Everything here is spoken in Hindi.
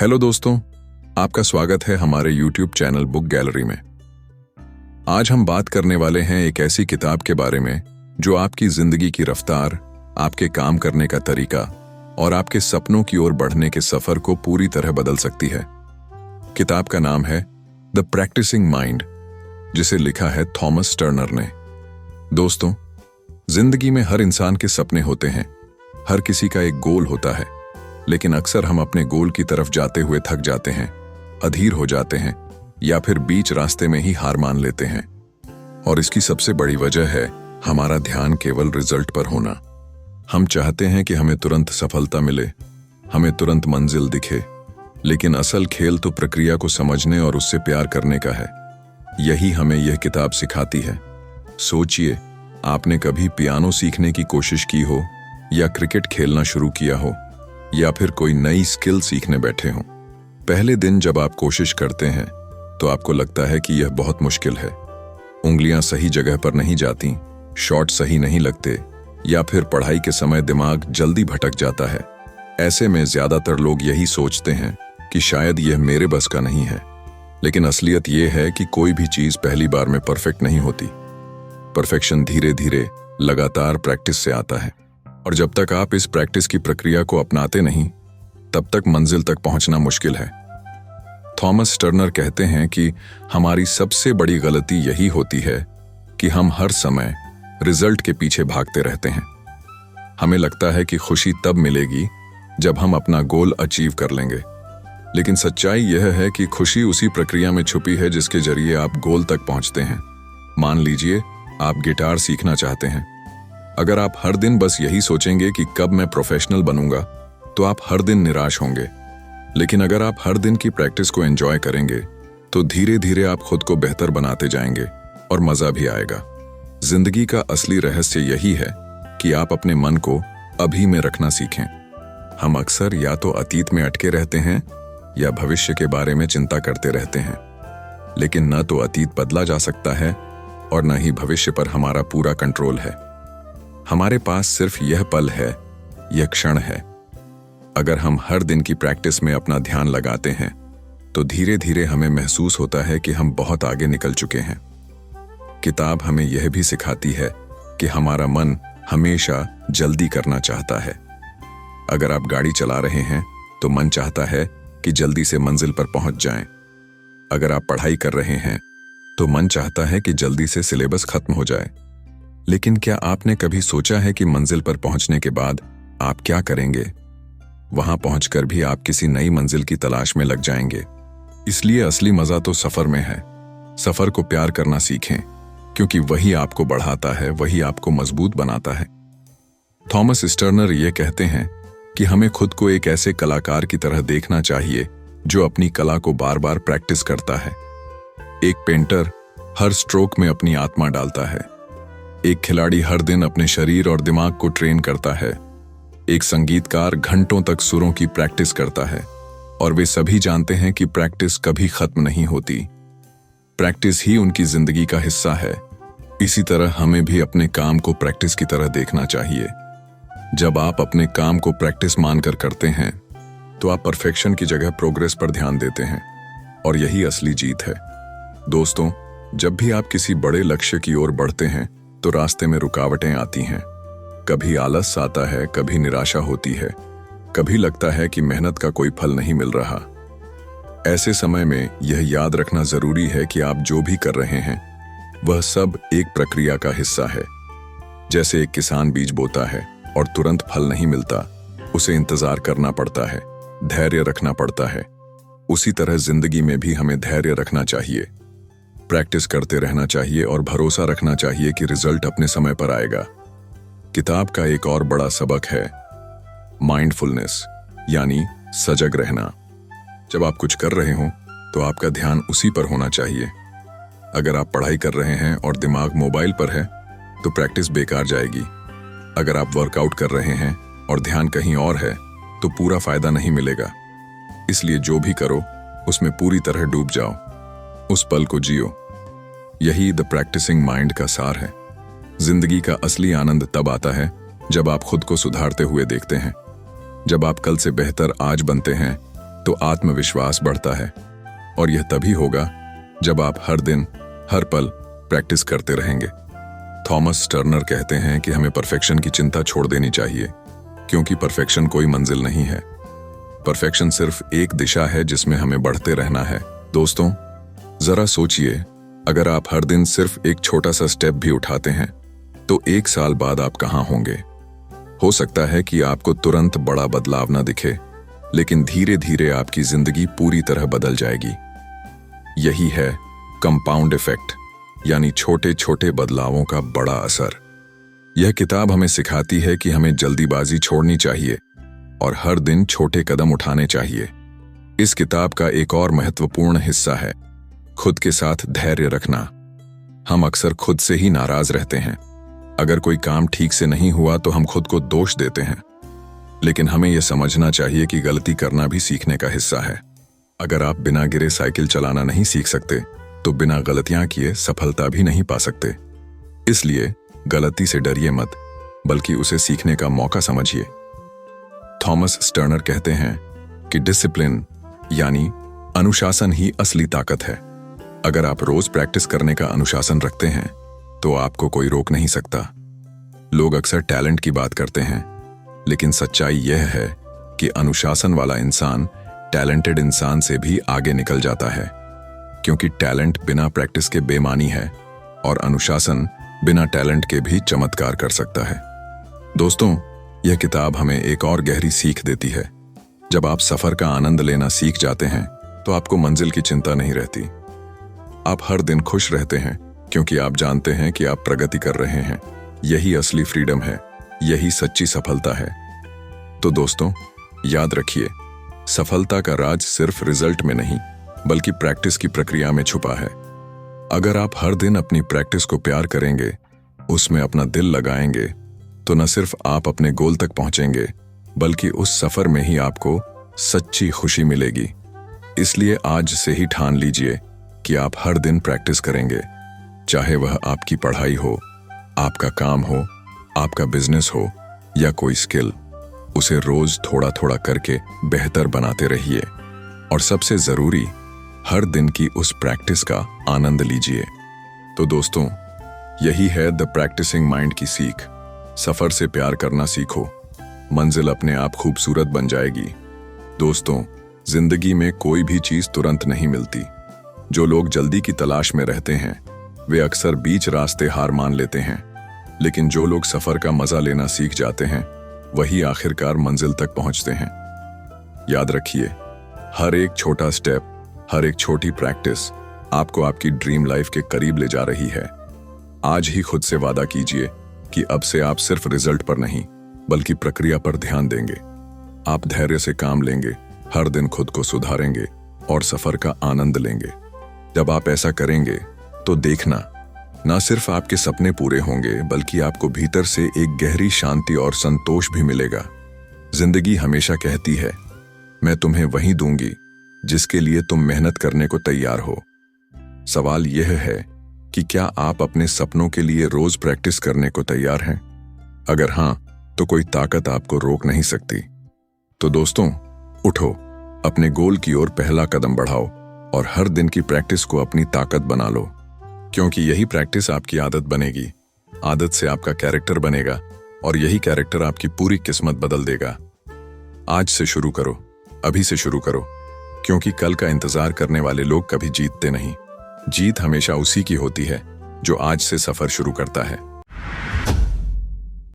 हेलो दोस्तों, आपका स्वागत है हमारे YouTube चैनल बुक गैलरी में। आज हम बात करने वाले हैं एक ऐसी किताब के बारे में जो आपकी जिंदगी की रफ्तार, आपके काम करने का तरीका और आपके सपनों की ओर बढ़ने के सफर को पूरी तरह बदल सकती है। किताब का नाम है द प्रैक्टिसिंग माइंड, जिसे लिखा है थॉमस टर्नर ने। दोस्तों, जिंदगी में हर इंसान के सपने होते हैं, हर किसी का एक गोल होता है, लेकिन अक्सर हम अपने गोल की तरफ जाते हुए थक जाते हैं, अधीर हो जाते हैं या फिर बीच रास्ते में ही हार मान लेते हैं। और इसकी सबसे बड़ी वजह है हमारा ध्यान केवल रिजल्ट पर होना। हम चाहते हैं कि हमें तुरंत सफलता मिले, हमें तुरंत मंजिल दिखे, लेकिन असल खेल तो प्रक्रिया को समझने और उससे प्यार करने का है। यही हमें यह किताब सिखाती है। सोचिए, आपने कभी पियानो सीखने की कोशिश की हो, या क्रिकेट खेलना शुरू किया हो, या फिर कोई नई स्किल सीखने बैठे हों। पहले दिन जब आप कोशिश करते हैं तो आपको लगता है कि यह बहुत मुश्किल है। उंगलियां सही जगह पर नहीं जाती, शॉट सही नहीं लगते, या फिर पढ़ाई के समय दिमाग जल्दी भटक जाता है। ऐसे में ज्यादातर लोग यही सोचते हैं कि शायद यह मेरे बस का नहीं है। लेकिन असलियत यह है कि कोई भी चीज पहली बार में परफेक्ट नहीं होती। परफेक्शन धीरे धीरे लगातार प्रैक्टिस से आता है, और जब तक आप इस प्रैक्टिस की प्रक्रिया को अपनाते नहीं, तब तक मंजिल तक पहुंचना मुश्किल है। थॉमस टर्नर कहते हैं कि हमारी सबसे बड़ी गलती यही होती है कि हम हर समय रिजल्ट के पीछे भागते रहते हैं। हमें लगता है कि खुशी तब मिलेगी जब हम अपना गोल अचीव कर लेंगे, लेकिन सच्चाई यह है कि खुशी उसी प्रक्रिया में छुपी है जिसके जरिए आप गोल तक पहुंचते हैं। मान लीजिए आप गिटार सीखना चाहते हैं। अगर आप हर दिन बस यही सोचेंगे कि कब मैं प्रोफेशनल बनूंगा, तो आप हर दिन निराश होंगे। लेकिन अगर आप हर दिन की प्रैक्टिस को एंजॉय करेंगे, तो धीरे धीरे आप खुद को बेहतर बनाते जाएंगे और मजा भी आएगा। जिंदगी का असली रहस्य यही है कि आप अपने मन को अभी में रखना सीखें। हम अक्सर या तो अतीत में अटके रहते हैं या भविष्य के बारे में चिंता करते रहते हैं। लेकिन न तो अतीत बदला जा सकता है और न ही भविष्य पर हमारा पूरा कंट्रोल है। हमारे पास सिर्फ यह पल है, यह क्षण है। अगर हम हर दिन की प्रैक्टिस में अपना ध्यान लगाते हैं, तो धीरे धीरे हमें महसूस होता है कि हम बहुत आगे निकल चुके हैं। किताब हमें यह भी सिखाती है कि हमारा मन हमेशा जल्दी करना चाहता है। अगर आप गाड़ी चला रहे हैं, तो मन चाहता है कि जल्दी से मंजिल पर पहुंच जाएं। अगर आप पढ़ाई कर रहे हैं, तो मन चाहता है कि जल्दी से सिलेबस खत्म हो जाए। लेकिन क्या आपने कभी सोचा है कि मंजिल पर पहुंचने के बाद आप क्या करेंगे? वहां पहुंचकर भी आप किसी नई मंजिल की तलाश में लग जाएंगे। इसलिए असली मजा तो सफर में है। सफर को प्यार करना सीखें, क्योंकि वही आपको बढ़ाता है, वही आपको मजबूत बनाता है। थॉमस टर्नर ये कहते हैं कि हमें खुद को एक ऐसे कलाकार की तरह देखना चाहिए जो अपनी कला को बार बार प्रैक्टिस करता है। एक पेंटर हर स्ट्रोक में अपनी आत्मा डालता है। एक खिलाड़ी हर दिन अपने शरीर और दिमाग को ट्रेन करता है। एक संगीतकार घंटों तक सुरों की प्रैक्टिस करता है, और वे सभी जानते हैं कि प्रैक्टिस कभी खत्म नहीं होती। प्रैक्टिस ही उनकी जिंदगी का हिस्सा है। इसी तरह हमें भी अपने काम को प्रैक्टिस की तरह देखना चाहिए। जब आप अपने काम को प्रैक्टिस मानकर करते हैं, तो आप परफेक्शन की जगह प्रोग्रेस पर ध्यान देते हैं, और यही असली जीत है। दोस्तों, जब भी आप किसी बड़े लक्ष्य की ओर बढ़ते हैं, तो रास्ते में रुकावटें आती हैं। कभी आलस आता है, कभी निराशा होती है, कभी लगता है कि मेहनत का कोई फल नहीं मिल रहा। ऐसे समय में यह याद रखना जरूरी है कि आप जो भी कर रहे हैं, वह सब एक प्रक्रिया का हिस्सा है। जैसे एक किसान बीज बोता है और तुरंत फल नहीं मिलता, उसे इंतजार करना पड़ता है, धैर्य रखना पड़ता है। उसी तरह जिंदगी में भी हमें धैर्य रखना चाहिए, प्रैक्टिस करते रहना चाहिए और भरोसा रखना चाहिए कि रिजल्ट अपने समय पर आएगा। किताब का एक और बड़ा सबक है माइंडफुलनेस, यानी सजग रहना। जब आप कुछ कर रहे हो, तो आपका ध्यान उसी पर होना चाहिए। अगर आप पढ़ाई कर रहे हैं और दिमाग मोबाइल पर है, तो प्रैक्टिस बेकार जाएगी। अगर आप वर्कआउट कर रहे हैं और ध्यान कहीं और है, तो पूरा फायदा नहीं मिलेगा। इसलिए जो भी करो, उसमें पूरी तरह डूब जाओ, उस पल को जियो। यही द प्रैक्टिसिंग माइंड का सार है। जिंदगी का असली आनंद तब आता है जब आप खुद को सुधारते हुए देखते हैं, जब आप कल से बेहतर आज बनते हैं, तो आत्मविश्वास बढ़ता है। और यह तभी होगा जब आप हर दिन, हर पल प्रैक्टिस करते रहेंगे। थॉमस टर्नर कहते हैं कि हमें परफेक्शन की चिंता छोड़ देनी चाहिए, क्योंकि परफेक्शन कोई मंजिल नहीं है। परफेक्शन सिर्फ एक दिशा है जिसमें हमें बढ़ते रहना है। दोस्तों, जरा सोचिए, अगर आप हर दिन सिर्फ एक छोटा सा स्टेप भी उठाते हैं तो 1 साल बाद आप कहां होंगे? हो सकता है कि आपको तुरंत बड़ा बदलाव ना दिखे, लेकिन धीरे धीरे आपकी जिंदगी पूरी तरह बदल जाएगी। यही है कंपाउंड इफेक्ट, यानी छोटे छोटे बदलावों का बड़ा असर। यह किताब हमें सिखाती है कि हमें जल्दीबाजी छोड़नी चाहिए और हर दिन छोटे कदम उठाने चाहिए। इस किताब का एक और महत्वपूर्ण हिस्सा है खुद के साथ धैर्य रखना। हम अक्सर खुद से ही नाराज रहते हैं। अगर कोई काम ठीक से नहीं हुआ तो हम खुद को दोष देते हैं, लेकिन हमें यह समझना चाहिए कि गलती करना भी सीखने का हिस्सा है। अगर आप बिना गिरे साइकिल चलाना नहीं सीख सकते तो बिना गलतियां किए सफलता भी नहीं पा सकते। इसलिए गलती से डरिए मत, बल्कि उसे सीखने का मौका समझिए। थॉमस टर्नर कहते हैं कि डिसिप्लिन यानी अनुशासन ही असली ताकत है। अगर आप रोज प्रैक्टिस करने का अनुशासन रखते हैं तो आपको कोई रोक नहीं सकता। लोग अक्सर टैलेंट की बात करते हैं, लेकिन सच्चाई यह है कि अनुशासन वाला इंसान टैलेंटेड इंसान से भी आगे निकल जाता है, क्योंकि टैलेंट बिना प्रैक्टिस के बेमानी है और अनुशासन बिना टैलेंट के भी चमत्कार कर सकता है। दोस्तों, यह किताब हमें एक और गहरी सीख देती है। जब आप सफर का आनंद लेना सीख जाते हैं तो आपको मंजिल की चिंता नहीं रहती। आप हर दिन खुश रहते हैं क्योंकि आप जानते हैं कि आप प्रगति कर रहे हैं। यही असली फ्रीडम है, यही सच्ची सफलता है। तो दोस्तों, याद रखिए, सफलता का राज सिर्फ रिजल्ट में नहीं, बल्कि प्रैक्टिस की प्रक्रिया में छुपा है। अगर आप हर दिन अपनी प्रैक्टिस को प्यार करेंगे, उसमें अपना दिल लगाएंगे, तो न सिर्फ आप अपने गोल तक पहुंचेंगे, बल्कि उस सफर में ही आपको सच्ची खुशी मिलेगी। इसलिए आज से ही ठान लीजिए कि आप हर दिन प्रैक्टिस करेंगे, चाहे वह आपकी पढ़ाई हो, आपका काम हो, आपका बिजनेस हो या कोई स्किल। उसे रोज थोड़ा थोड़ा करके बेहतर बनाते रहिए और सबसे जरूरी, हर दिन की उस प्रैक्टिस का आनंद लीजिए। तो दोस्तों, यही है द प्रैक्टिसिंग माइंड की सीख। सफर से प्यार करना सीखो, मंजिल अपने आप खूबसूरत बन जाएगी। दोस्तों, जिंदगी में कोई भी चीज तुरंत नहीं मिलती। जो लोग जल्दी की तलाश में रहते हैं वे अक्सर बीच रास्ते हार मान लेते हैं, लेकिन जो लोग सफर का मजा लेना सीख जाते हैं वही आखिरकार मंजिल तक पहुंचते हैं। याद रखिए, हर एक छोटा स्टेप, हर एक छोटी प्रैक्टिस आपको आपकी ड्रीम लाइफ के करीब ले जा रही है। आज ही खुद से वादा कीजिए कि अब से आप सिर्फ रिजल्ट पर नहीं, बल्कि प्रक्रिया पर ध्यान देंगे। आप धैर्य से काम लेंगे, हर दिन खुद को सुधारेंगे और सफर का आनंद लेंगे। जब आप ऐसा करेंगे तो देखना, ना सिर्फ आपके सपने पूरे होंगे, बल्कि आपको भीतर से एक गहरी शांति और संतोष भी मिलेगा। जिंदगी हमेशा कहती है, मैं तुम्हें वही दूंगी जिसके लिए तुम मेहनत करने को तैयार हो। सवाल यह है कि क्या आप अपने सपनों के लिए रोज प्रैक्टिस करने को तैयार हैं? अगर हां, तो कोई ताकत आपको रोक नहीं सकती। तो दोस्तों, उठो, अपने गोल की ओर पहला कदम बढ़ाओ और हर दिन की प्रैक्टिस को अपनी ताकत बना लो, क्योंकि यही प्रैक्टिस आपकी आदत बनेगी। आदत से आपका कैरेक्टर बनेगा और यही कैरेक्टर आपकी पूरी किस्मत बदल देगा। आज से शुरू करो, अभी से शुरू करो, क्योंकि कल का इंतजार करने वाले लोग कभी जीतते नहीं। जीत हमेशा उसी की होती है जो आज से सफर शुरू करता है।